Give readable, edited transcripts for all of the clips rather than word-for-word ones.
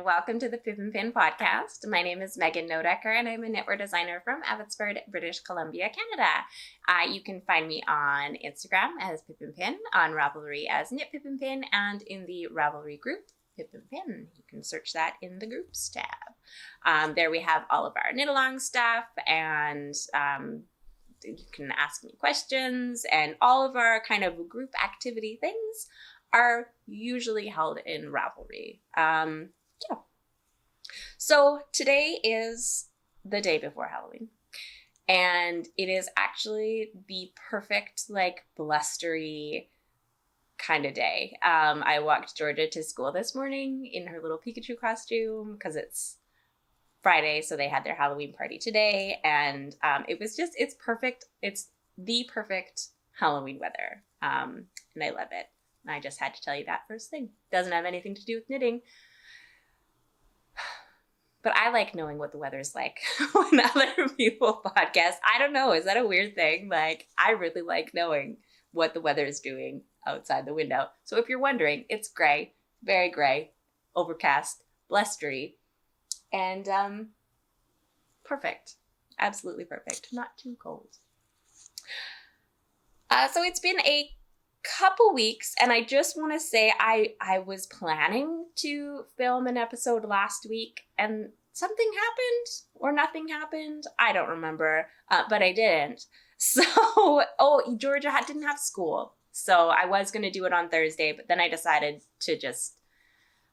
and welcome to the Pip and Pin Podcast. My name is Megan Nodecker, and I'm a knitwear designer from Abbotsford, British Columbia, Canada. You can find me on Instagram as Pip and Pin, on Ravelry as Knit Pip and Pin, and in the Ravelry group, Pip and Pin. You can search that in the Groups tab. There we have all of our knit-along stuff, and you can ask me questions, and all of our kind of group activity things are usually held in Ravelry. So today is the day before Halloween, and it is actually the perfect, like, blustery kind of day. I walked Georgia to school this morning in her little Pikachu costume because it's Friday, so they had their Halloween party today, and it's perfect. It's the perfect Halloween weather, and I love it. I just had to tell you that first thing. Doesn't have anything to do with knitting. But I like knowing what the weather's like when other people podcast. I don't know. Is that a weird thing? Like, I really like knowing what the weather is doing outside the window. So if you're wondering, it's gray, very gray, overcast, blustery, and perfect. Absolutely perfect. Not too cold. So it's been a couple weeks, and I just want to say I was planning to film an episode last week, and something happened or nothing happened. I don't remember, but I didn't. So, Georgia didn't have school, so I was going to do it on Thursday, but then I decided to just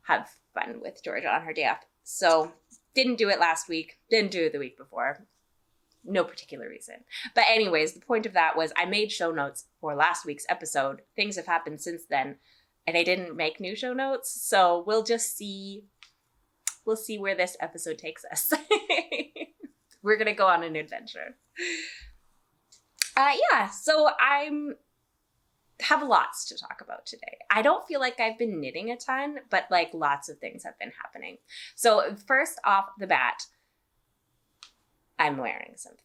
have fun with Georgia on her day off. So didn't do it last week, didn't do it the week before. No particular reason. But anyways, the point of that was I made show notes for last week's episode. Things have happened since then, and I didn't make new show notes. So we'll see where this episode takes us. We're going to go on an adventure. So have lots to talk about today. I don't feel like I've been knitting a ton, but like lots of things have been happening. So first off the bat, I'm wearing something.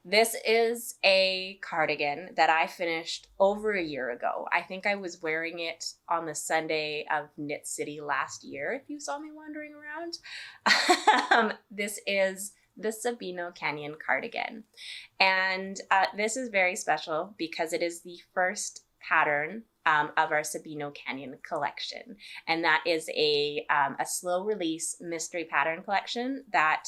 This is a cardigan that I finished over a year ago. I think I was wearing it on the Sunday of Knit City last year, if you saw me wandering around. This is the Sabino Canyon cardigan. And this is very special because it is the first pattern of our Sabino Canyon Collection. And that is a slow release mystery pattern collection that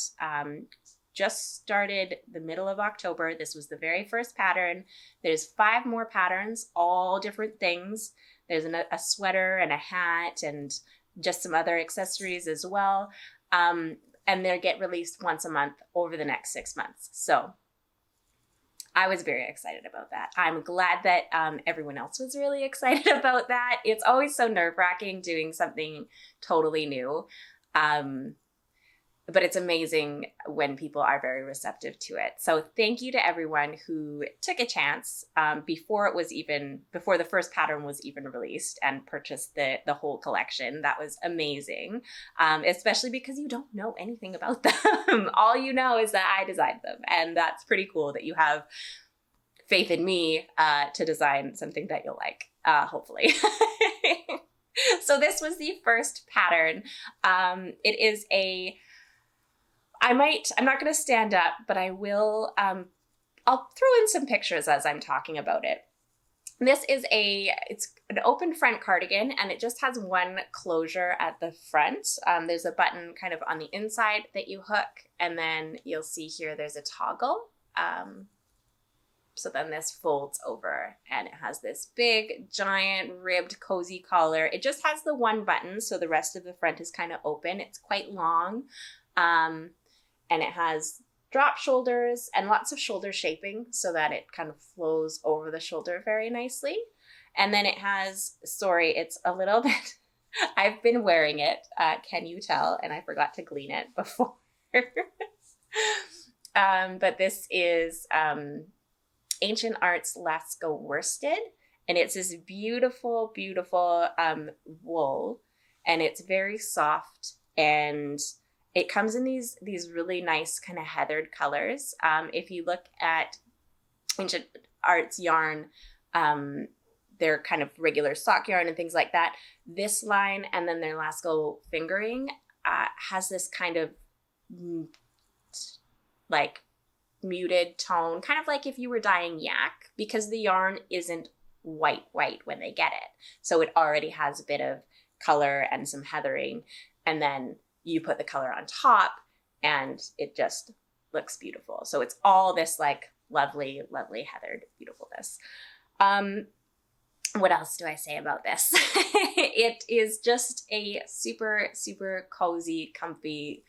just started the middle of October. This was the very first pattern. There's 5 more patterns, all different things. There's a sweater and a hat and just some other accessories as well. And they'll get released once a month over the next 6 months. So I was very excited about that. I'm glad that everyone else was really excited about that. It's always so nerve-wracking doing something totally new. But it's amazing when people are very receptive to it. So thank you to everyone who took a chance before the first pattern was even released and purchased the whole collection. That was amazing, especially because you don't know anything about them. All you know is that I designed them, and that's pretty cool that you have faith in me to design something that you'll like, hopefully. So this was the first pattern. It is I'm not going to stand up, but I will, I'll throw in some pictures as I'm talking about it. This is it's an open front cardigan, and it just has one closure at the front. There's a button kind of on the inside that you hook, and then you'll see here there's a toggle. So then this folds over, and it has this big, giant, ribbed, cozy collar. It just has the one button, so the rest of the front is kind of open. It's quite long. And it has drop shoulders and lots of shoulder shaping so that it kind of flows over the shoulder very nicely. And then it has, it's a little bit, I've been wearing it, can you tell? And I forgot to glean it before. But this is Ancient Arts Lascaux worsted, and it's this beautiful, beautiful wool, and it's very soft, and it comes in these really nice kind of heathered colors. If you look at Ancient Arts yarn, their kind of regular sock yarn and things like that, this line and then their Lascaux fingering has this kind of like muted tone, kind of like if you were dyeing yak, because the yarn isn't white when they get it. So it already has a bit of color and some heathering, and then you put the color on top and it just looks beautiful. So it's all this like lovely heathered beautifulness. What else do I say about this? It is just a super cozy, comfy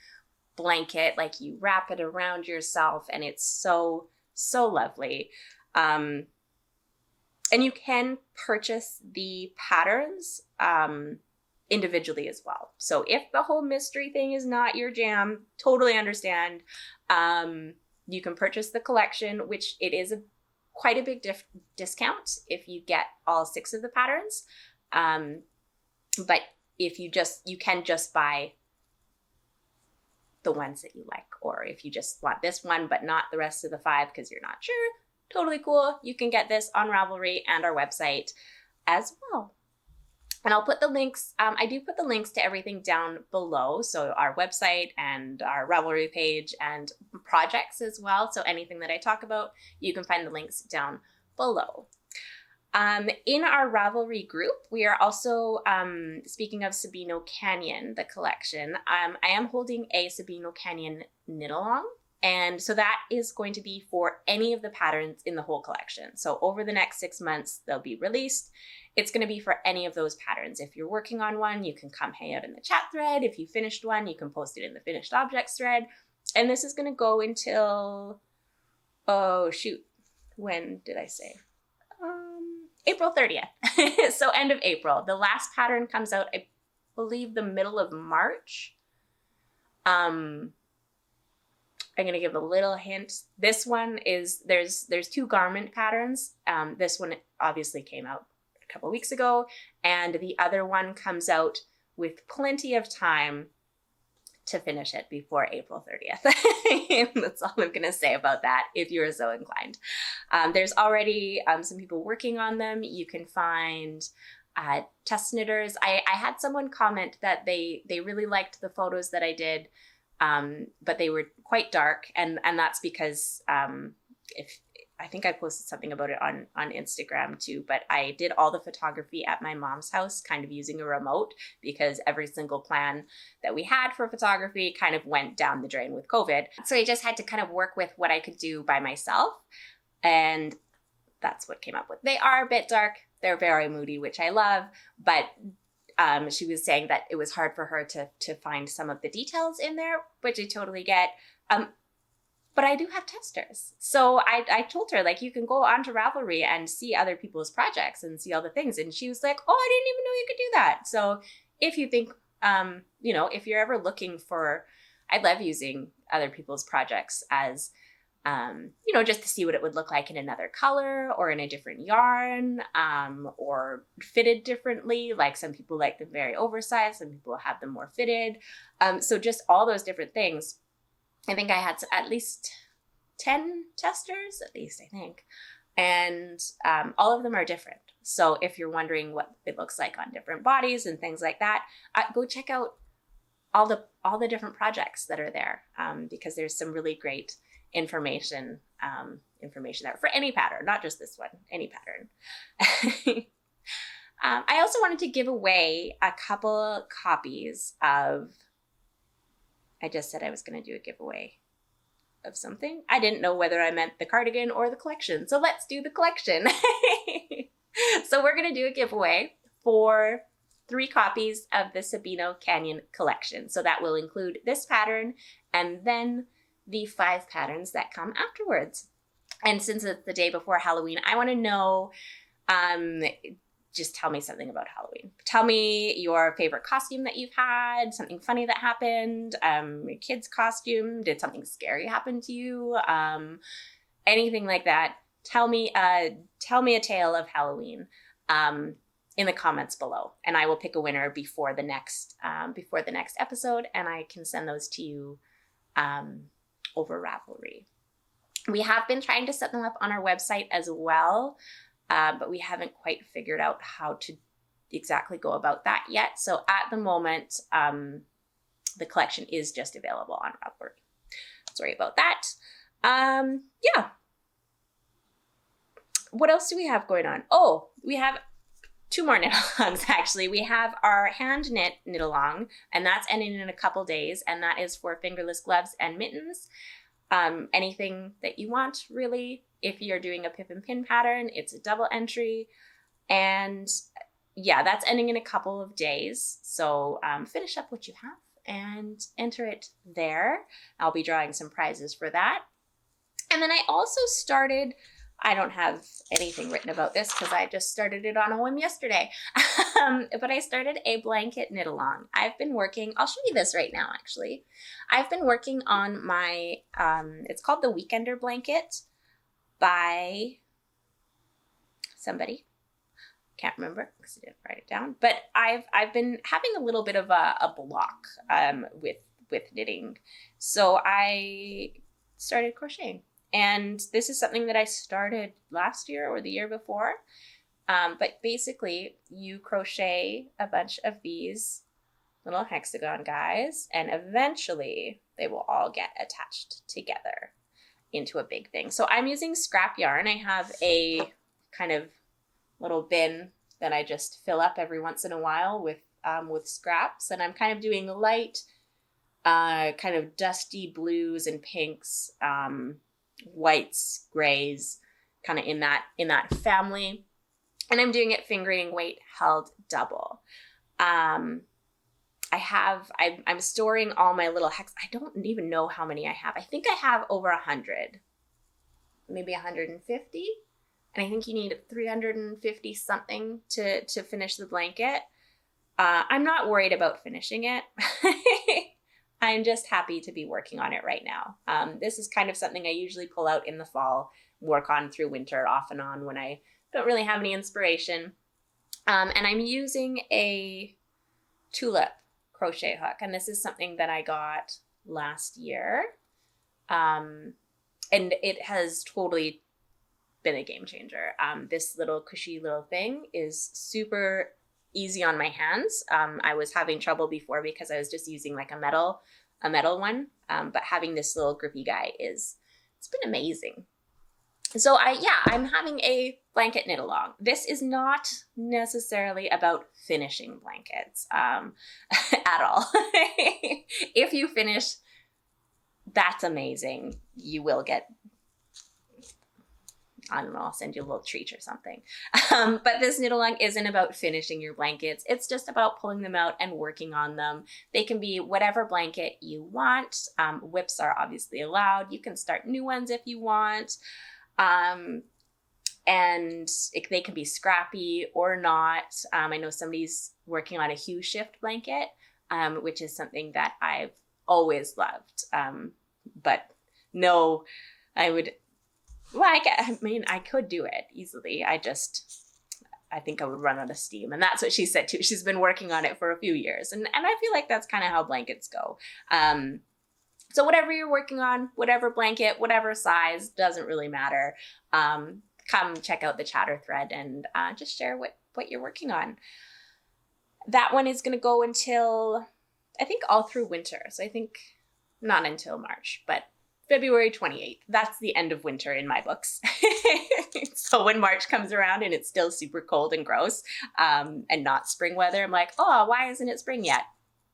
blanket. Like you wrap it around yourself and it's so lovely. And you can purchase the patterns individually as well. So if the whole mystery thing is not your jam, totally understand. You can purchase the collection, which it is quite a big discount if you get all 6 of the patterns. But if you can just buy the ones that you like, or if you just want this one but not the rest of the 5 because you're not sure, totally cool. You can get this on Ravelry and our website as well. And I'll put the links, I do put the links to everything down below. So our website and our Ravelry page and projects as well. So anything that I talk about, you can find the links down below. In our Ravelry group, we are also, speaking of Sabino Canyon, the collection, I am holding a Sabino Canyon knit-along. And so that is going to be for any of the patterns in the whole collection. So over the next 6 months, they'll be released. It's going to be for any of those patterns. If you're working on one, you can come hang out in the chat thread. If you finished one, you can post it in the finished objects thread. And this is going to go until, when did I say? April 30th. So end of April. The last pattern comes out, I believe, the middle of March. I'm going to give a little hint. This one is, there's 2 garment patterns. This one obviously came out a couple weeks ago, and the other one comes out with plenty of time to finish it before April 30th. That's all I'm going to say about that if you're so inclined. There's already some people working on them. You can find test knitters. I had someone comment that they really liked the photos that I did, but they were quite dark, and that's because I think I posted something about it on Instagram too, but I did all the photography at my mom's house kind of using a remote, because every single plan that we had for photography kind of went down the drain with COVID. So I just had to kind of work with what I could do by myself, and that's what came up with. They are a bit dark. They're very moody, which I love, but she was saying that it was hard for her to find some of the details in there, which I totally get. But I do have testers. So I told her, like, you can go onto Ravelry and see other people's projects and see all the things. And she was like, oh, I didn't even know you could do that. So if you think, if you're ever looking for, I love using other people's projects as, just to see what it would look like in another color or in a different yarn, or fitted differently. Like some people like them very oversized, some people have them more fitted. So just all those different things. I think I had at least 10 testers, at least I think. And all of them are different. So if you're wondering what it looks like on different bodies and things like that, go check out all the different projects that are there, because there's some really great information there for any pattern, not just this one, any pattern. I also wanted to give away a couple copies of, I just said I was going to do a giveaway of something. I didn't know whether I meant the cardigan or the collection. So let's do the collection. So we're going to do a giveaway for 3 copies of the Sabino Canyon Collection. So that will include this pattern and then the 5 patterns that come afterwards. And since it's the day before Halloween, I want to know, just tell me something about Halloween. Tell me your favorite costume that you've had, something funny that happened, your kid's costume, did something scary happen to you, anything like that. Tell me a tale of Halloween in the comments below, and I will pick a winner before the next episode, and I can send those to you over Ravelry. We have been trying to set them up on our website as well. But we haven't quite figured out how to exactly go about that yet. So at the moment, the collection is just available on Ravelry. Sorry about that. Yeah. What else do we have going on? Oh, we have 2 more knit-alongs, actually. We have our hand knit knit-along, and that's ending in a couple days, and that is for fingerless gloves and mittens. Anything that you want, really. If you're doing a Pip and Pin pattern, it's a double entry. And yeah, that's ending in a couple of days. So finish up what you have and enter it there. I'll be drawing some prizes for that. And then I also started, I don't have anything written about this because I just started it on a whim yesterday. But I started a blanket knit along. I've been working, I'll show you this right now actually. I've been working on my, it's called the Weekender blanket by somebody. Can't remember because I didn't write it down. But I've been having a little bit of a block with knitting. So I started crocheting. And this is something that I started last year or the year before. But basically, you crochet a bunch of these little hexagon guys, and eventually they will all get attached together into a big thing. So I'm using scrap yarn. I have a kind of little bin that I just fill up every once in a while with scraps, and I'm kind of doing light, kind of dusty blues and pinks, whites, grays, kind of in that family. And I'm doing it fingering weight held double. I'm storing all my little hex. I don't even know how many I have. I think I have over 100, maybe 150. And I think you need 350 something to finish the blanket. I'm not worried about finishing it. I'm just happy to be working on it right now. This is kind of something I usually pull out in the fall, work on through winter off and on when I don't really have any inspiration. And I'm using a tulip crochet hook. And this is something that I got last year. And it has totally been a game changer. This little cushy little thing is super easy on my hands. I was having trouble before because I was just using like a metal one. But having this little grippy guy it's been amazing. So I'm having a blanket knit along. This is not necessarily about finishing blankets at all. If you finish, that's amazing. You will get, I don't know, I'll send you a little treat or something. But this knit along isn't about finishing your blankets. It's just about pulling them out and working on them. They can be whatever blanket you want. Whips are obviously allowed. You can start new ones if you want. And they can be scrappy or not. I know somebody's working on a hue shift blanket, which is something that I've always loved. But no, I could do it easily. I think I would run out of steam. And that's what she said too. She's been working on it for a few years. And I feel like that's kind of how blankets go. So whatever you're working on, whatever blanket, whatever size, doesn't really matter. Come check out the chatter thread and just share what you're working on. That one is going to go until, I think, all through winter. So I think not until March, but February 28th. That's the end of winter in my books. So when March comes around and it's still super cold and gross and not spring weather, I'm like, oh, why isn't it spring yet?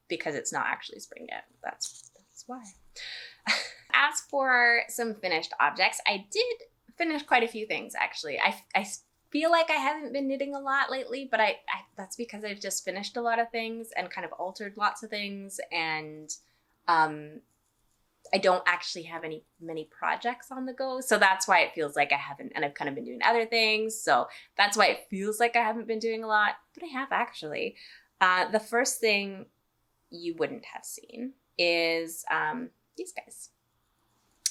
Because it's not actually spring yet. That's why. As for some finished objects, I did finish quite a few things, actually. I feel like I haven't been knitting a lot lately, but I that's because I've just finished a lot of things and kind of altered lots of things, and I don't actually have many projects on the go. So that's why it feels like I haven't, and I've kind of been doing other things. So that's why it feels like I haven't been doing a lot, but I have actually. The first thing you wouldn't have seen is these guys.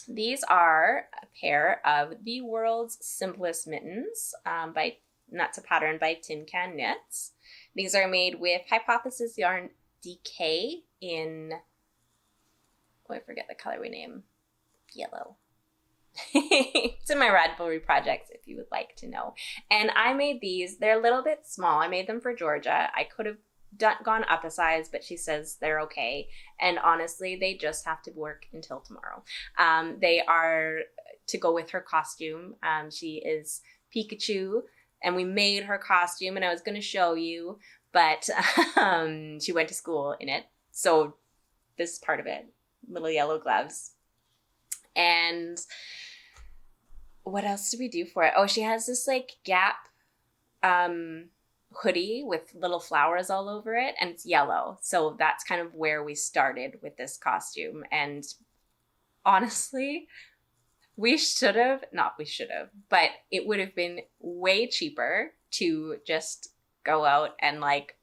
These are a pair of the world's simplest mittens that's a pattern by Tin Can Knits. These are made with Hypothesis yarn DK in, I forget the colorway name, yellow. It's in my Ravelry projects if you would like to know. And I made these. They're a little bit small. I made them for Georgia. I could have gone up a size, but she says they're okay. And honestly, they just have to work until tomorrow. They are to go with her costume. She is Pikachu, and we made her costume, and I was going to show you, but she went to school in it. So this is part of it, little yellow gloves. And what else did we do for it? Oh, she has this like Gap hoodie with little flowers all over it, and it's yellow. So that's kind of where we started with this costume. And honestly, but it would have been way cheaper to just go out and like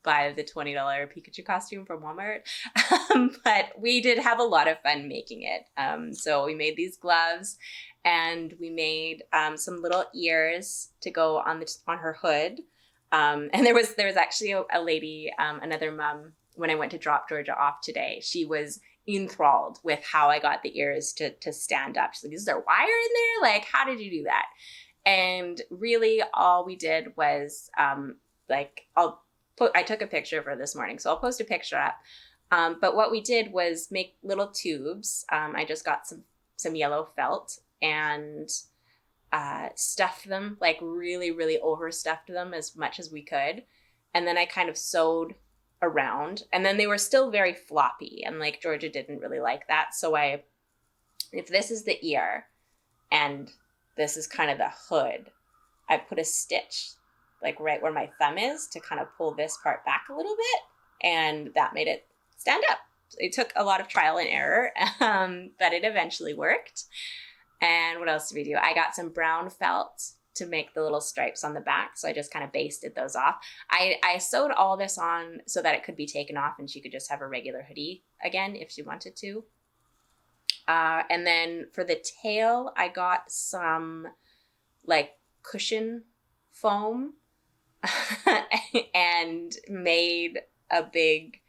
buy the $20 Pikachu costume from Walmart. But we did have a lot of fun making it. So we made these gloves, and we made some little ears to go on her hood. And there was actually a lady, another mom, when I went to drop Georgia off today, she was enthralled with how I got the ears to stand up. She's like, is there wire in there? Like, how did you do that? And really all we did was I took a picture of her this morning, so I'll post a picture up. But what we did was make little tubes. I just got some yellow felt and stuffed them, like really, really overstuffed them as much as we could. And then I kind of sewed around, and then they were still very floppy, and like Georgia didn't really like that. So if this is the ear and this is kind of the hood, I put a stitch like right where my thumb is to kind of pull this part back a little bit, and that made it stand up. It took a lot of trial and error, but it eventually worked. And what else did we do? I got some brown felt to make the little stripes on the back, so I just kind of basted those off. I sewed all this on so that it could be taken off and she could just have a regular hoodie again if she wanted to. And then for the tail, I got some like cushion foam and made a big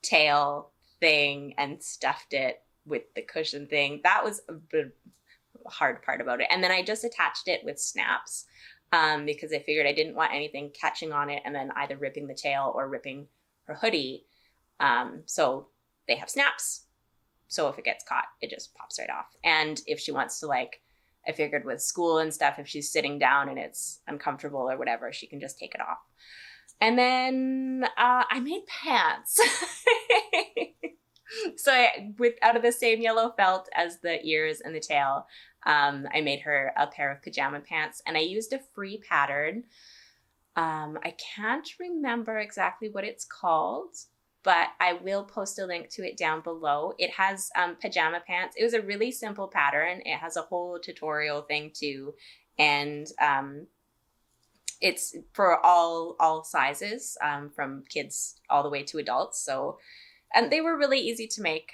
tail thing and stuffed it with the cushion thing. That was the hard part about it. And then I just attached it with snaps because I figured I didn't want anything catching on it and then either ripping the tail or ripping her hoodie. So they have snaps. So if it gets caught, it just pops right off. And if she wants to, like, I figured with school and stuff, if she's sitting down and it's uncomfortable or whatever, she can just take it off. And then I made pants. So out of the same yellow felt as the ears and the tail, I made her a pair of pajama pants, and I used a free pattern. I can't remember exactly what it's called, but I will post a link to it down below. It has pajama pants. It was a really simple pattern. It has a whole tutorial thing too, and it's for all sizes, from kids all the way to adults. So, and they were really easy to make.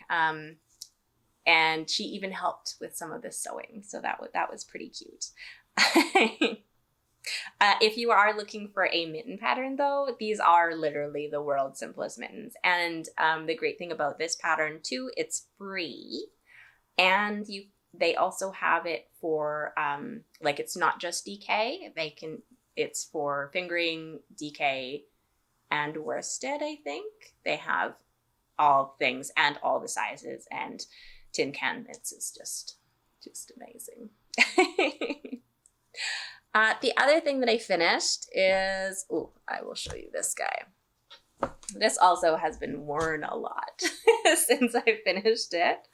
And she even helped with some of the sewing. So that was pretty cute. If you are looking for a mitten pattern though, these are literally the world's simplest mittens. And the great thing about this pattern too, it's free. And they also have it for, like, it's not just DK. It's for fingering, DK, and worsted, I think. They have all things and all the sizes, and tin can knits is just amazing. The other thing that I finished is, I will show you this guy. This also has been worn a lot since I finished it.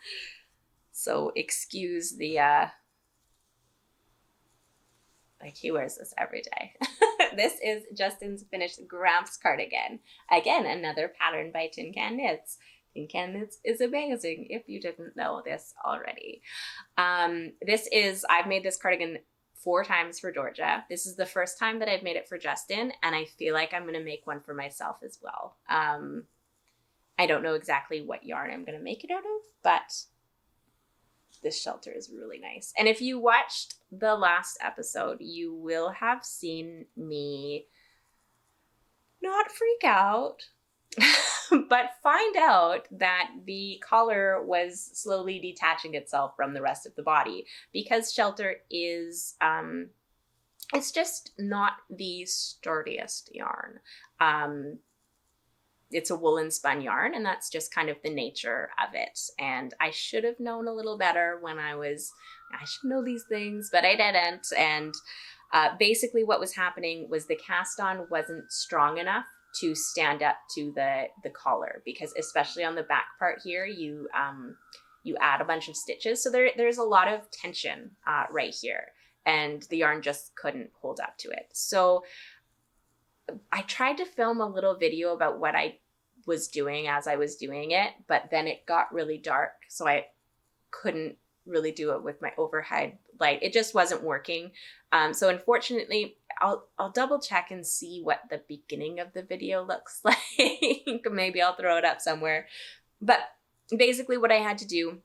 So excuse the, like, he wears this every day. This is Justin's finished Gramps cardigan. Again, another pattern by Tin Can Knits. Tin Can Knits is amazing if you didn't know this already. I've made this cardigan 4 times for Georgia. This is the first time that I've made it for Justin, and I feel like I'm going to make one for myself as well. I don't know exactly what yarn I'm going to make it out of, but this shelter is really nice. And if you watched the last episode, you will have seen me not freak out, but find out that the collar was slowly detaching itself from the rest of the body, because shelter is, it's just not the sturdiest yarn. it's a woolen spun yarn, and that's just kind of the nature of it. And I should have known a little better I should know these things, but I didn't. And basically what was happening was the cast on wasn't strong enough to stand up to the collar, because especially on the back part here, you add a bunch of stitches. So there's a lot of tension right here, and the yarn just couldn't hold up to it. So I tried to film a little video about what I was doing as I was doing it, but then it got really dark, so I couldn't really do it with my overhead light. It just wasn't working. So unfortunately, I'll double check and see what the beginning of the video looks like. Maybe I'll throw it up somewhere. But basically what I had to do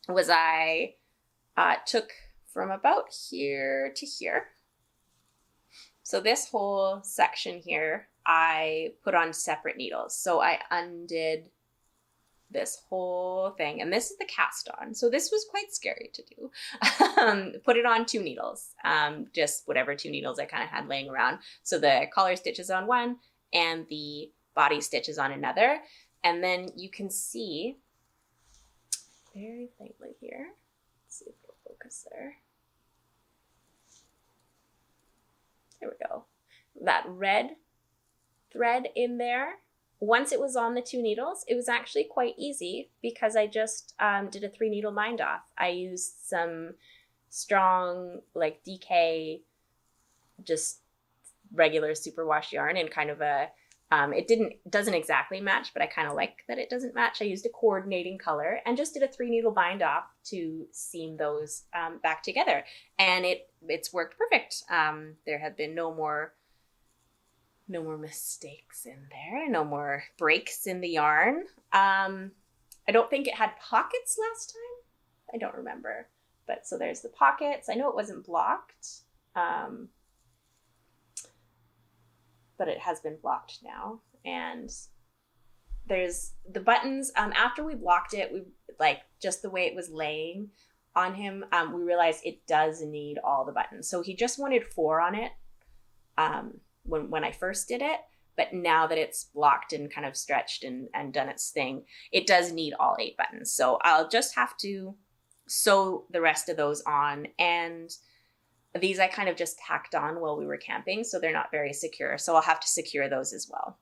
was I took from about here to here. So this whole section here, I put on separate needles. So I undid this whole thing, and this is the cast on. So this was quite scary to do. Put it on 2 needles, just whatever 2 needles I kind of had laying around. So the collar stitch is on one and the body stitch is on another. And then you can see very faintly here. Let's see if it'll focus there. There we go. That red thread in there. Once it was on the 2 needles, it was actually quite easy because I just did a 3 needle bind off. I used some strong, like DK, just regular superwash yarn, and kind of a, it doesn't exactly match, but I kind of like that it doesn't match. I used a coordinating color and just did a 3 needle bind off to seam those back together. And it's worked perfect. There have been no more mistakes in there, no more breaks in the yarn. I don't think it had pockets last time. I don't remember. But so there's the pockets. I know it wasn't blocked, but it has been blocked now. And there's the buttons. After we blocked it, we like just the way it was laying on him, we realized it does need all the buttons. So he just wanted 4 on it. When I first did it, but now that it's blocked and kind of stretched and done its thing, it does need all 8 buttons. So I'll just have to sew the rest of those on. And these I kind of just tacked on while we were camping, so they're not very secure. So I'll have to secure those as well.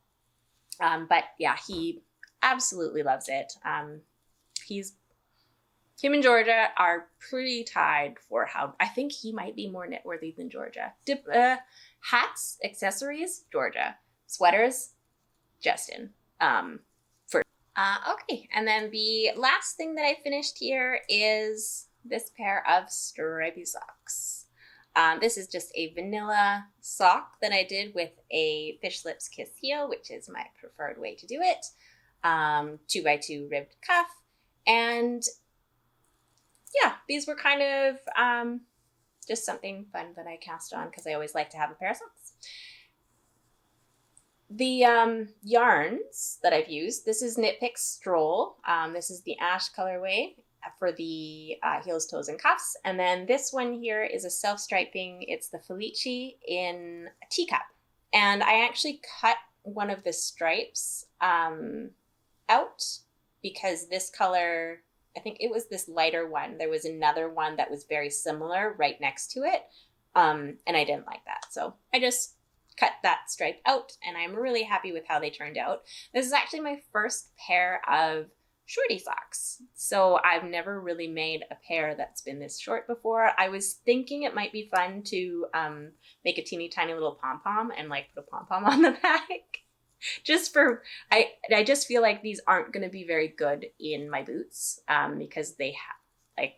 But yeah, he absolutely loves it. Him and Georgia are pretty tied for how, I think he might be more knitworthy than Georgia. Hats, accessories, Georgia. Sweaters, Justin. Okay, and then the last thing that I finished here is this pair of stripy socks. This is just a vanilla sock that I did with a fish lips kiss heel, which is my preferred way to do it. 2x2 ribbed cuff. And yeah, these were kind of just something fun that I cast on because I always like to have a pair of socks. The yarns that I've used, this is Knit Pick Stroll. This is the ash colorway for the heels, toes, and cuffs. And then this one here is a self-striping. It's the Felici in a teacup. And I actually cut one of the stripes out because this color, I think it was this lighter one. There was another one that was very similar right next to it. And I didn't like that. So I just cut that stripe out, and I'm really happy with how they turned out. This is actually my first pair of shorty socks. So I've never really made a pair that's been this short before. I was thinking it might be fun to make a teeny tiny little pom-pom and like put a pom-pom on the back. Just for, I just feel like these aren't going to be very good in my boots because they have, like,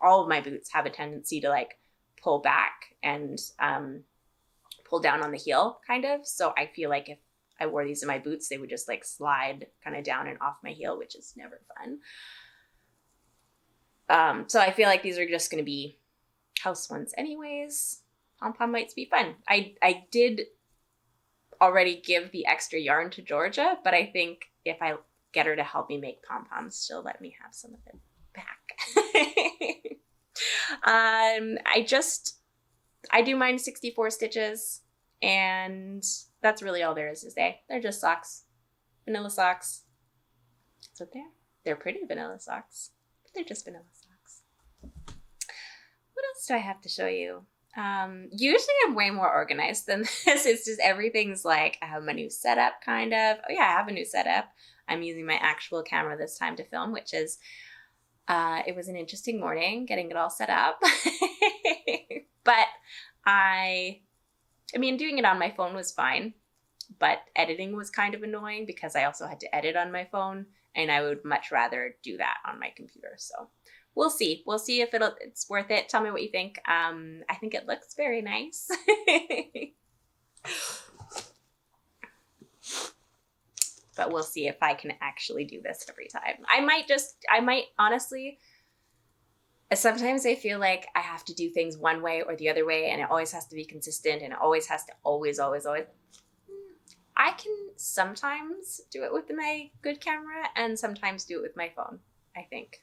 all of my boots have a tendency to like pull back and pull down on the heel kind of. So I feel like if I wore these in my boots, they would just like slide kind of down and off my heel, which is never fun. So I feel like these are just going to be house ones anyways. Pom-pom might be fun. I did already give the extra yarn to Georgia, but I think if I get her to help me make pom-poms, she'll let me have some of it back. I do mine 64 stitches, and that's really all there is to say. They're just socks. Vanilla socks. That's what they are. They're pretty vanilla socks, but they're just vanilla socks. What else do I have to show you? Usually I'm way more organized than this. It's just everything's like, I have my new setup kind of. Oh yeah, I have a new setup. I'm using my actual camera this time to film, which is, it was an interesting morning getting it all set up. But I mean, doing it on my phone was fine, but editing was kind of annoying because I also had to edit on my phone, and I would much rather do that on my computer. So we'll see. We'll see if it's worth it. Tell me what you think. I think it looks very nice. But we'll see if I can actually do this every time. I might honestly, sometimes I feel like I have to do things one way or the other way, and it always has to be consistent, and it always has to always. I can sometimes do it with my good camera and sometimes do it with my phone, I think.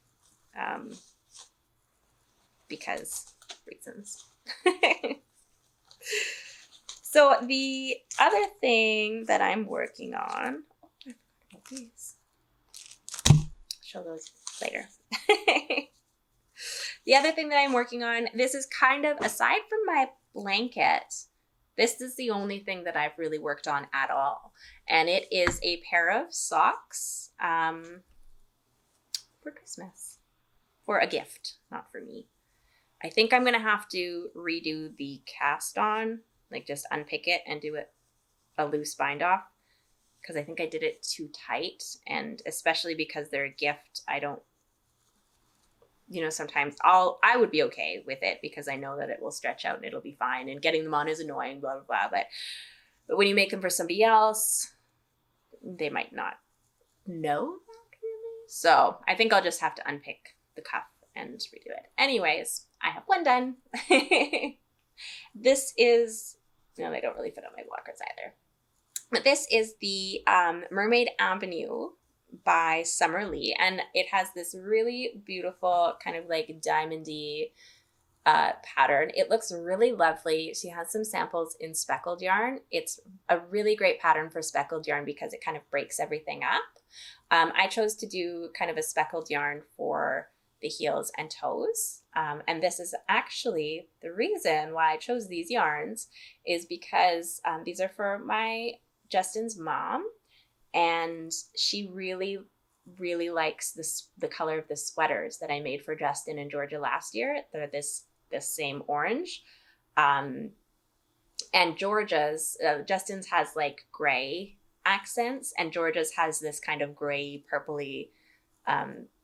Because reasons. So the other thing that I'm working on, I forgot about these. Show those later. The other thing that I'm working on, this is kind of, aside from my blanket, this is the only thing that I've really worked on at all. And it is a pair of socks for Christmas. For a gift, not for me. I think I'm going to have to redo the cast on, like just unpick it and do it a loose bind off, because I think I did it too tight. And especially because they're a gift, I don't, sometimes I would be okay with it because I know that it will stretch out and it'll be fine, and getting them on is annoying, blah, blah, blah. But when you make them for somebody else, they might not know that really. So I think I'll just have to unpick the cuff and redo it. Anyways, I have one done. This is, no, they don't really fit on my walkers either. But this is the Mermaid Avenue by Summer Lee, and it has this really beautiful kind of like diamondy pattern. It looks really lovely. She has some samples in speckled yarn. It's a really great pattern for speckled yarn because it kind of breaks everything up. I chose to do kind of a speckled yarn for the heels and toes. And this is actually the reason why I chose these yarns, is because these are for Justin's mom. And she really, really likes the color of the sweaters that I made for Justin and Georgia last year. They're this same orange. And Justin's has like gray accents, and Georgia's has this kind of gray, purpley,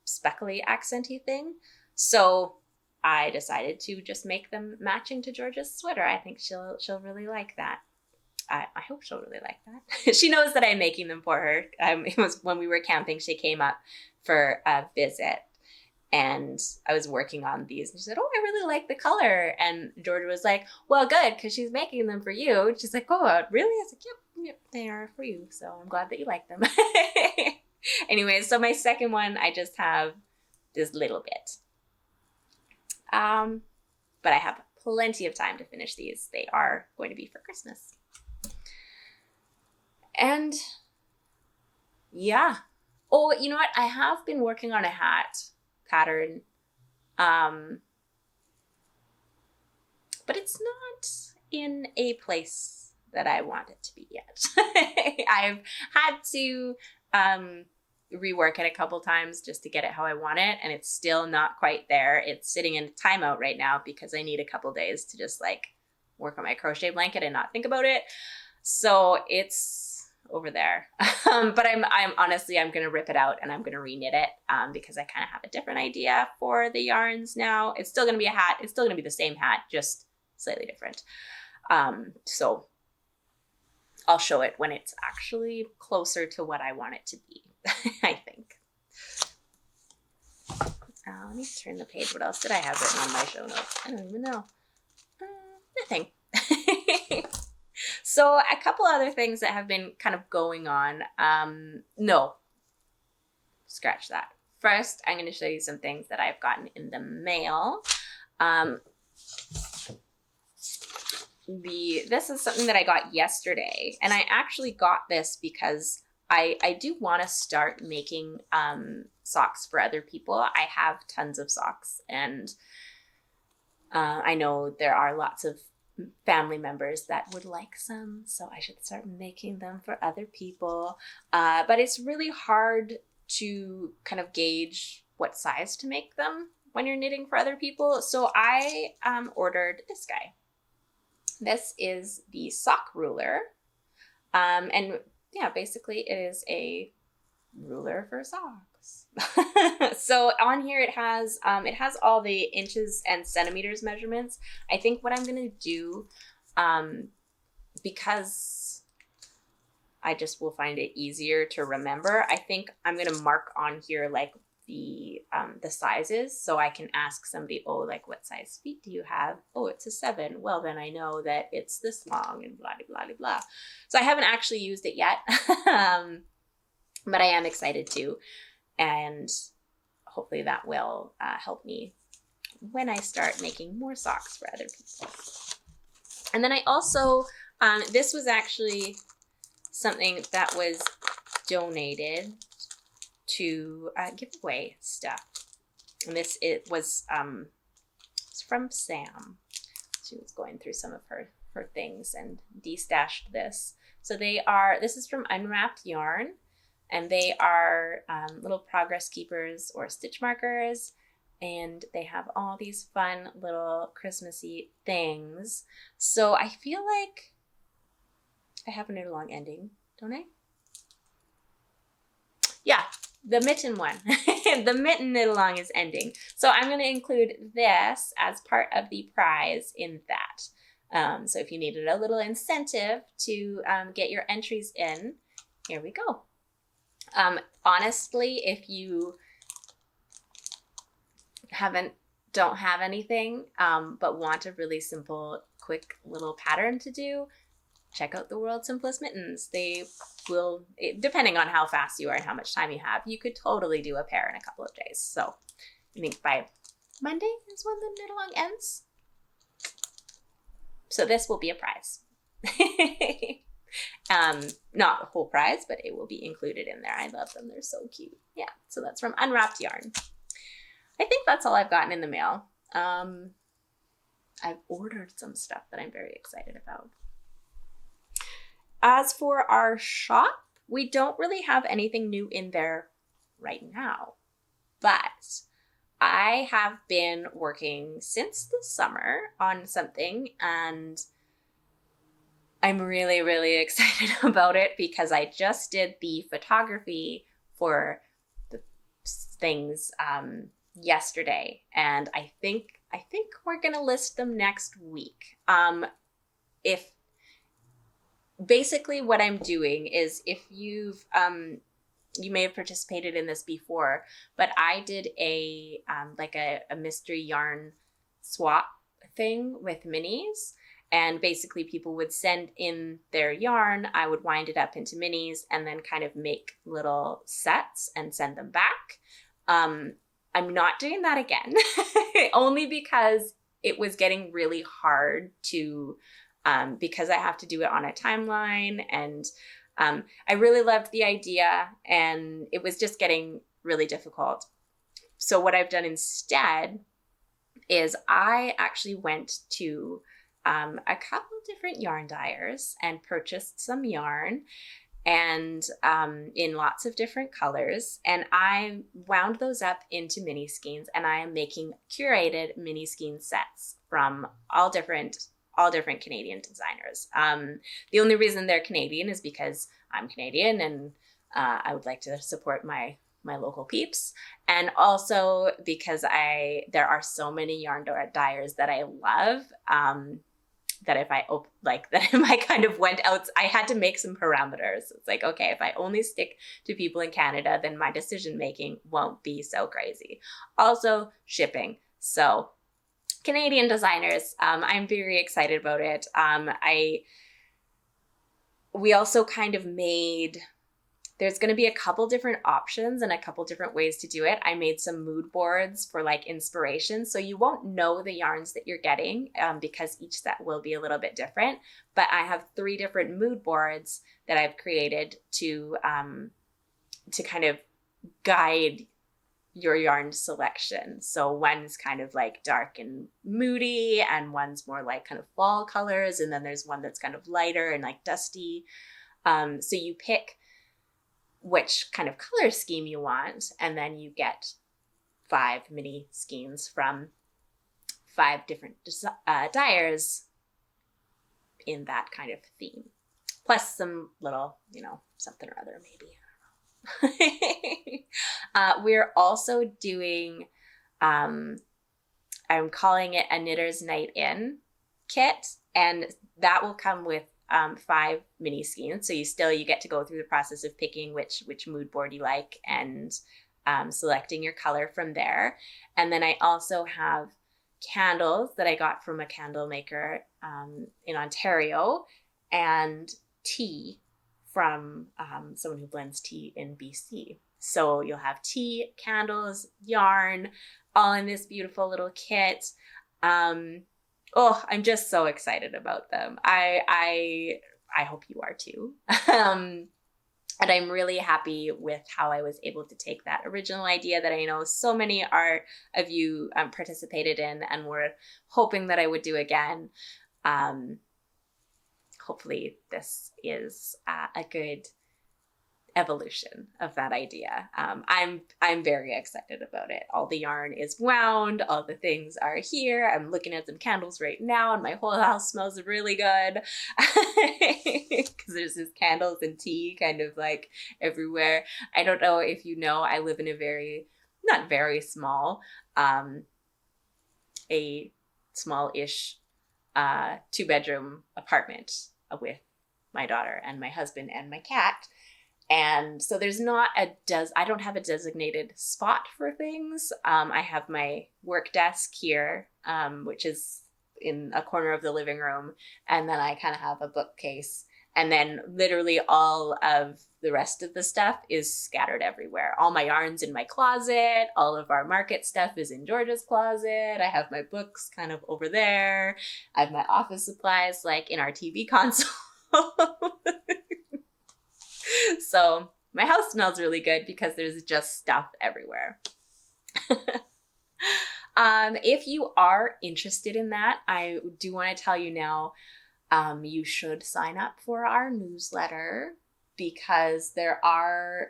speckly accenty thing. So I decided to just make them matching to Georgia's sweater. I think she'll really like that. I hope she'll really like that. She knows that I'm making them for her. It was when we were camping, she came up for a visit, and I was working on these. And she said, "Oh, I really like the color." And Georgia was like, "Well, good, because she's making them for you." And she's like, "Oh, really?" I was like, "Yep, they are for you. So I'm glad that you like them." Anyway, so my second one, I just have this little bit. But I have plenty of time to finish these. They are going to be for Christmas. And yeah. Oh, you know what? I have been working on a hat pattern. But it's not in a place that I want it to be yet. I've had to rework it a couple times just to get it how I want it, and it's still not quite there. It's sitting in timeout right now because I need a couple days to just like work on my crochet blanket and not think about it. So it's over there. But I'm honestly, I'm going to rip it out and I'm going to reknit it because I kind of have a different idea for the yarns now. It's still going to be a hat. It's still going to be the same hat, just slightly different. So I'll show it when it's actually closer to what I want it to be, I think. Let me turn the page. What else did I have written on my show notes? I don't even know. Nothing. So a couple other things that have been kind of going on. No, scratch that. First, I'm going to show you some things that I've gotten in the mail. This is something that I got yesterday, and I actually got this because I do want to start making socks for other people. I have tons of socks, and I know there are lots of family members that would like some, so I should start making them for other people. But it's really hard to kind of gauge what size to make them when you're knitting for other people. So I ordered this guy. This is the sock ruler. And yeah, basically it is a ruler for socks. So on here it has all the inches and centimeters measurements. I think what I'm going to do, because I just will find it easier to remember, I think I'm going to mark on here like the sizes, so I can ask somebody, oh, like what size feet do you have? Oh, it's a 7. Well, then I know that it's this long and blah, blah, blah, blah. So I haven't actually used it yet, but I am excited to, and hopefully that will help me when I start making more socks for other people. And then I also, this was actually something that was donated to giveaway stuff. And this, it was it's from Sam. She was going through some of her things and destashed this. So this is from Unwrapped Yarn, and they are little progress keepers or stitch markers, and they have all these fun little Christmassy things. So I feel like I have a knit along ending, don't I? Yeah, the mitten one. The mitten knit along is ending. So I'm going to include this as part of the prize in that. So if you needed a little incentive to get your entries in, here we go. Honestly, if you don't have anything, but want a really simple, quick little pattern to do, check out the World's Simplest Mittens. They will, depending on how fast you are and how much time you have, you could totally do a pair in a couple of days. So I think by Monday is when the knit along ends. So this will be a prize. Not a whole prize, but it will be included in there. I love them. They're so cute. Yeah. So that's from Unwrapped Yarn. I think that's all I've gotten in the mail. I've ordered some stuff that I'm very excited about. As for our shop, we don't really have anything new in there right now, but I have been working since the summer on something, and I'm really, really excited about it because I just did the photography for the things yesterday, and I think we're gonna list them next week. If basically what I'm doing is, if you've you may have participated in this before, but I did a mystery yarn swap thing with minis. And basically people would send in their yarn, I would wind it up into minis and then kind of make little sets and send them back. I'm not doing that again, only because it was getting really hard to, because I have to do it on a timeline, and I really loved the idea, and it was just getting really difficult. So what I've done instead is I actually went to a couple different yarn dyers and purchased some yarn, and in lots of different colors, and I wound those up into mini skeins, and I am making curated mini skein sets from all different Canadian designers. The only reason they're Canadian is because I'm Canadian, and I would like to support my local peeps, and also because there are so many yarn dyers that I love, that if I kind of went out, I had to make some parameters. It's like, okay, if I only stick to people in Canada, then my decision making won't be so crazy. Also, shipping. So Canadian designers, I'm very excited about it. We also kind of made There's going to be a couple different options and a couple different ways to do it. I made some mood boards for like inspiration. So you won't know the yarns that you're getting because each set will be a little bit different. But I have 3 different mood boards that I've created to kind of guide your yarn selection. So one's kind of like dark and moody, and one's more like kind of fall colors. And then there's one that's kind of lighter and like dusty. So you pick which kind of color scheme you want, and then you get 5 mini skeins from 5 different dyers in that kind of theme. Plus some little, something or other maybe. We're also doing, I'm calling it a Knitter's Night In kit, and that will come with 5 mini skeins. So you get to go through the process of picking which mood board you like and selecting your color from there. And then I also have candles that I got from a candle maker in Ontario, and tea from someone who blends tea in BC. So you'll have tea, candles, yarn, all in this beautiful little kit. I'm just so excited about them. I hope you are too. And I'm really happy with how I was able to take that original idea that I know so many of you participated in and were hoping that I would do again. Hopefully this is a good evolution of that idea. I'm very excited about it. All the yarn is wound, all the things are here. I'm looking at some candles right now and my whole house smells really good because there's just candles and tea kind of like everywhere. I don't know if you know, I live in a not very small, a small-ish 2-bedroom apartment with my daughter and my husband and my cat. And so there's not I don't have a designated spot for things. I have my work desk here, which is in a corner of the living room. And then I kind of have a bookcase. And then literally all of the rest of the stuff is scattered everywhere. All my yarn's in my closet. All of our market stuff is in Georgia's closet. I have my books kind of over there. I have my office supplies like in our TV console. So my house smells really good because there's just stuff everywhere. If you are interested in that, I do want to tell you now, you should sign up for our newsletter because they are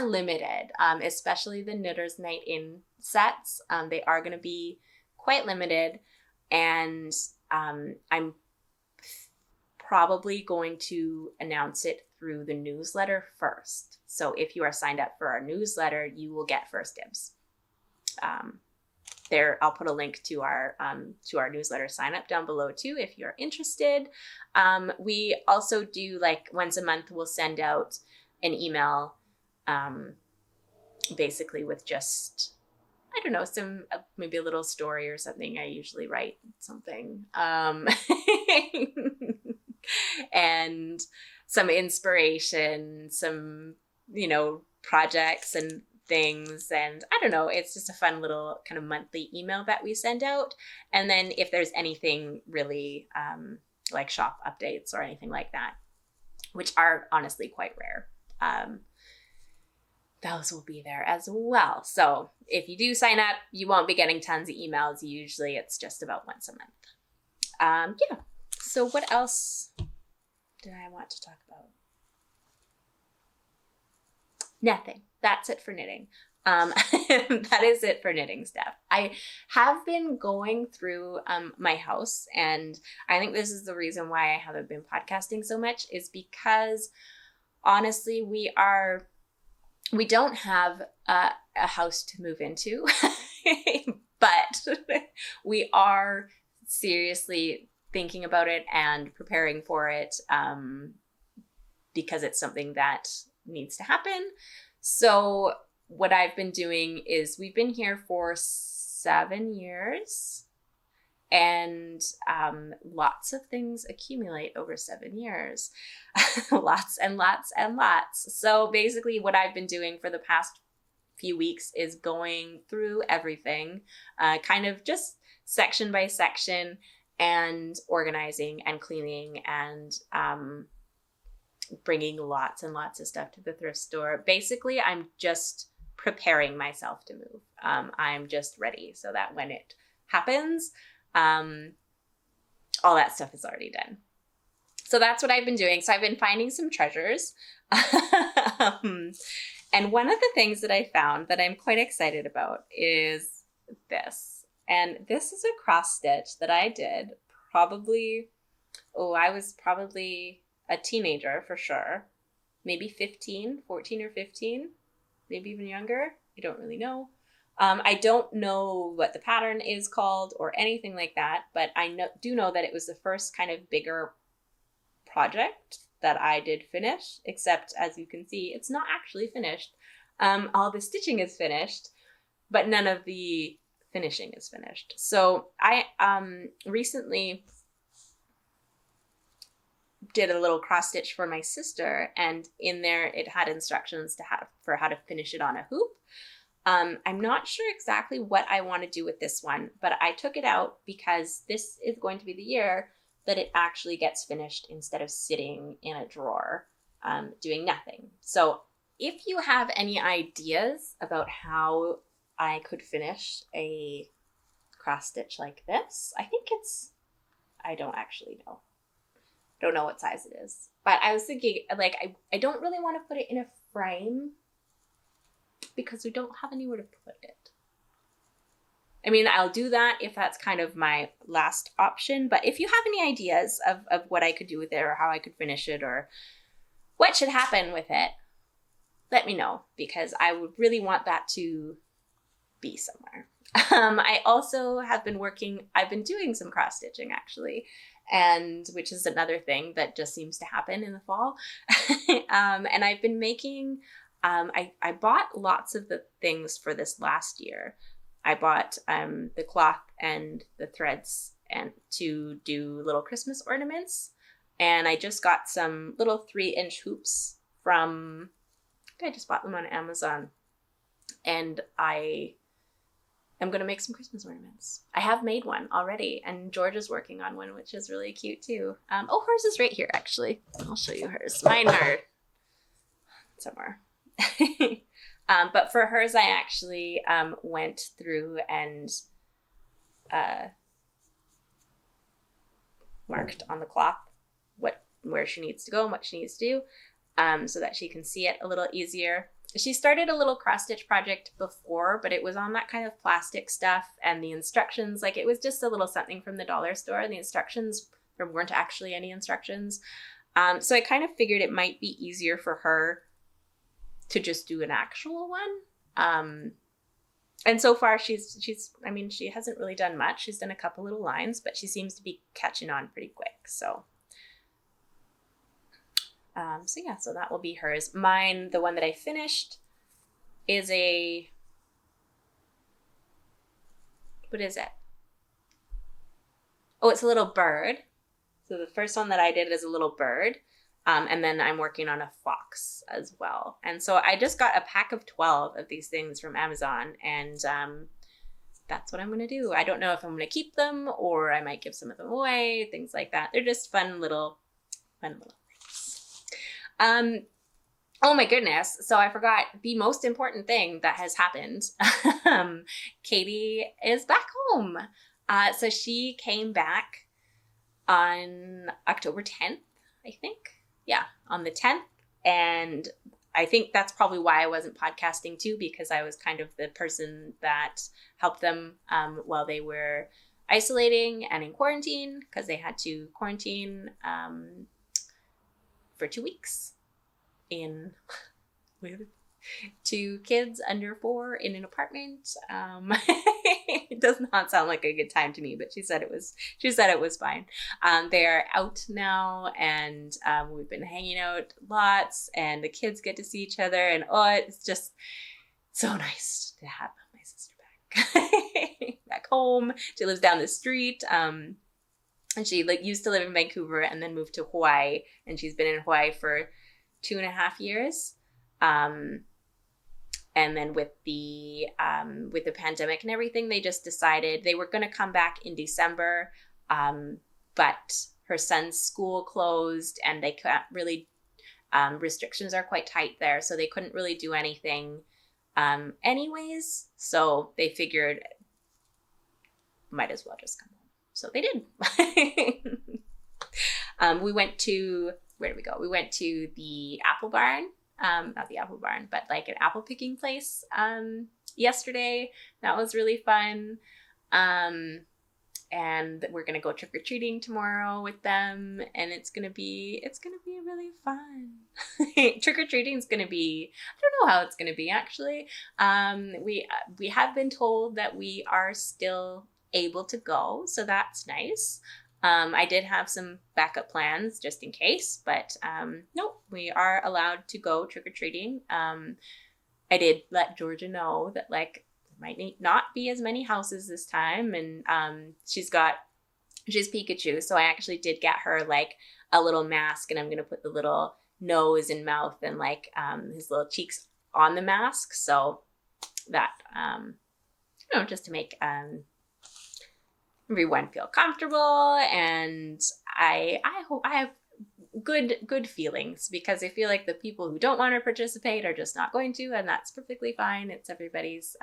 limited, especially the Knitter's Night In sets. They are going to be quite limited, and I'm probably going to announce it through the newsletter first. So if you are signed up for our newsletter, you will get first dibs. I'll put a link to our newsletter sign up down below too if you're interested. We also do, like, once a month we'll send out an email basically with just, I don't know, some maybe a little story or something. I usually write something and some inspiration, some projects and things, and I don't know, it's just a fun little kind of monthly email that we send out. And then if there's anything really like shop updates or anything like that, which are honestly quite rare, those will be there as well. So if you do sign up, you won't be getting tons of emails. Usually it's just about once a month. Yeah. So what else did I want to talk about? Nothing. That's it for knitting. That is it for knitting stuff. I have been going through my house, and I think this is the reason why I haven't been podcasting so much, is because honestly, we don't have a house to move into, but we are seriously thinking about it and preparing for it because it's something that needs to happen. So what I've been doing is, we've been here for 7 years, And lots of things accumulate over 7 years. Lots and lots and lots. So basically what I've been doing for the past few weeks is going through everything, kind of just section by section, and organizing and cleaning and bringing lots and lots of stuff to the thrift store. Basically, I'm just preparing myself to move. I'm just ready so that when it happens, all that stuff is already done. So that's what I've been doing. So I've been finding some treasures. And one of the things that I found that I'm quite excited about is this. And this is a cross stitch that I did I was probably a teenager for sure. Maybe 14 or 15, maybe even younger. I don't really know. I don't know what the pattern is called or anything like that, but I do know that it was the first kind of bigger project that I did finish, except as you can see, it's not actually finished. All the stitching is finished, but none of the finishing is finished. So I recently did a little cross stitch for my sister, and in there it had instructions for how to finish it on a hoop. I'm not sure exactly what I want to do with this one, but I took it out because this is going to be the year that it actually gets finished instead of sitting in a drawer doing nothing. So if you have any ideas about how I could finish a cross stitch like this, I don't actually know. Don't know what size it is. But I was thinking, like, I don't really want to put it in a frame because we don't have anywhere to put it. I mean, I'll do that if that's kind of my last option. But if you have any ideas of what I could do with it or how I could finish it or what should happen with it, let me know, because I would really want that to be somewhere. I also have been I've been doing some cross stitching actually, and which is another thing that just seems to happen in the fall. And I've been making, I bought lots of the things for this last year. I bought the cloth and the threads and to do little Christmas ornaments. And I just got some little 3-inch hoops from, I just bought them on Amazon. And I'm going to make some Christmas ornaments. I have made one already, and George is working on one, which is really cute too. Hers is right here, actually. I'll show you hers. Mine are somewhere. But for hers, I actually went through and marked on the cloth where she needs to go and what she needs to do, so that she can see it a little easier. She started a little cross-stitch project before, but it was on that kind of plastic stuff, and the instructions, like, it was just a little something from the dollar store, and the instructions, there weren't actually any instructions. So I kind of figured it might be easier for her to just do an actual one. And so far she's she hasn't really done much. She's done a couple little lines, but she seems to be catching on pretty quick. So so that will be hers. Mine, the one that I finished, is what is it? Oh, it's a little bird. So the first one that I did is a little bird. And then I'm working on a fox as well. And so I just got a pack of 12 of these things from Amazon, and that's what I'm going to do. I don't know if I'm going to keep them or I might give some of them away, things like that. They're just fun little things. Oh my goodness. So I forgot the most important thing that has happened. Katie is back home. So she came back on October 10th, I think. Yeah, on the 10th. And I think that's probably why I wasn't podcasting too, because I was kind of the person that helped them while they were isolating and in quarantine, because they had to quarantine for 2 weeks with 2 kids under 4 in an apartment. It does not sound like a good time to me, but she said it was fine. They are out now, and we've been hanging out lots, and the kids get to see each other, and it's just so nice to have my sister back back home. She lives down the street. And she used to live in Vancouver and then moved to Hawaii. And she's been in Hawaii for 2.5 years. And then with the pandemic and everything, they just decided they were going to come back in December. But her son's school closed and they can't really, restrictions are quite tight there. So they couldn't really do anything anyways. So they figured might as well just come home. So they did. We went to, where did we go? We went to the apple barn. Not the apple barn, but like an apple picking place yesterday. That was really fun. And we're gonna go trick-or-treating tomorrow with them, and it's gonna be really fun. Trick-or-treating is gonna be, I don't know how it's gonna be actually. We have been told that we are still able to go, so that's nice. I did have some backup plans just in case, but no, we are allowed to go trick-or-treating. I did let Georgia know that like might not be as many houses this time, and she's Pikachu, so I actually did get her like a little mask, and I'm gonna put the little nose and mouth and like his little cheeks on the mask, so that just to make everyone feel comfortable. And I hope I have good feelings, because I feel like the people who don't want to participate are just not going to, and that's perfectly fine. It's everybody's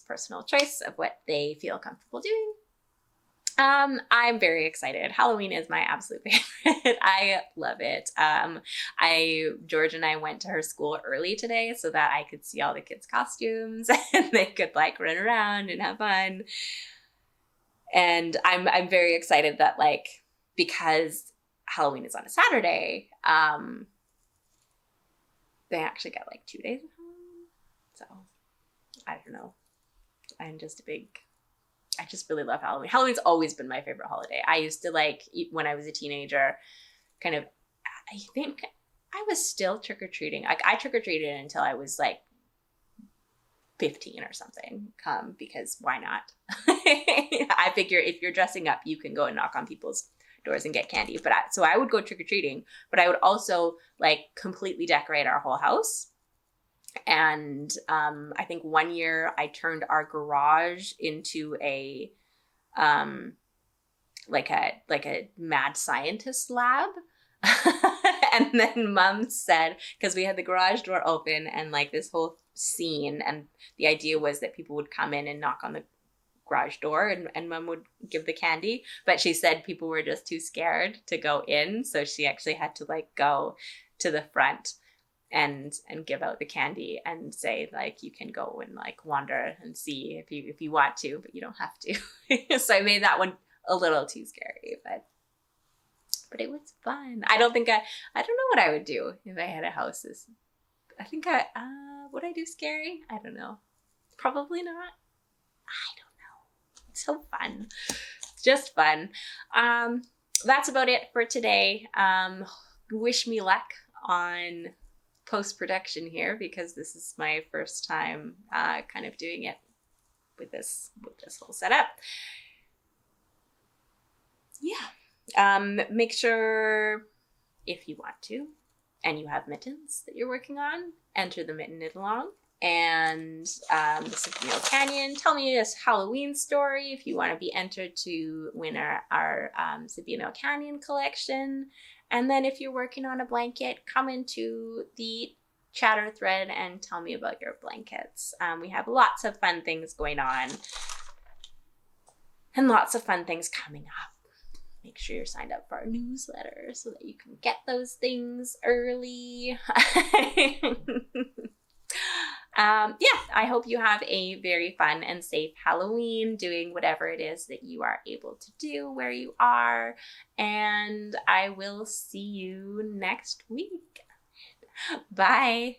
personal choice of what they feel comfortable doing. I'm very excited. Halloween is my absolute favorite. I love it. George and I went to her school early today so that I could see all the kids' costumes and they could like run around and have fun. And I'm very excited that like, because Halloween is on a Saturday, they actually got like 2 days of Halloween. So I don't know. I just really love Halloween. Halloween's always been my favorite holiday. I used to like, when I was a teenager, I think I was still trick-or-treating. Like I trick-or-treated until I was like 15 or something, because why not? I figure if you're dressing up, you can go and knock on people's doors and get candy. So I would go trick-or-treating, but I would also like completely decorate our whole house. And I think one year I turned our garage into a like a mad scientist lab. And then Mom said, because we had the garage door open and like this whole scene, and the idea was that people would come in and knock on the garage door and Mom would give the candy, but she said people were just too scared to go in, so she actually had to like go to the front and give out the candy and say like, you can go and like wander and see if you want to, but you don't have to. So I made that one a little too scary, but it was fun. I don't know what I would do if I had a house. Would I do scary? I don't know. Probably not. I don't know. It's so fun. It's just fun. That's about it for today. Wish me luck on post-production here, because this is my first time kind of doing it with this whole setup. Yeah. Make sure, if you want to, and you have mittens that you're working on, enter the mitten knit along. And the Sabino Canyon, tell me a Halloween story if you want to be entered to win our Sabino Canyon collection. And then if you're working on a blanket, come into the chatter thread and tell me about your blankets. We have lots of fun things going on and lots of fun things coming up. Make sure you're signed up for our newsletter so that you can get those things early. I hope you have a very fun and safe Halloween, doing whatever it is that you are able to do where you are. And I will see you next week. Bye.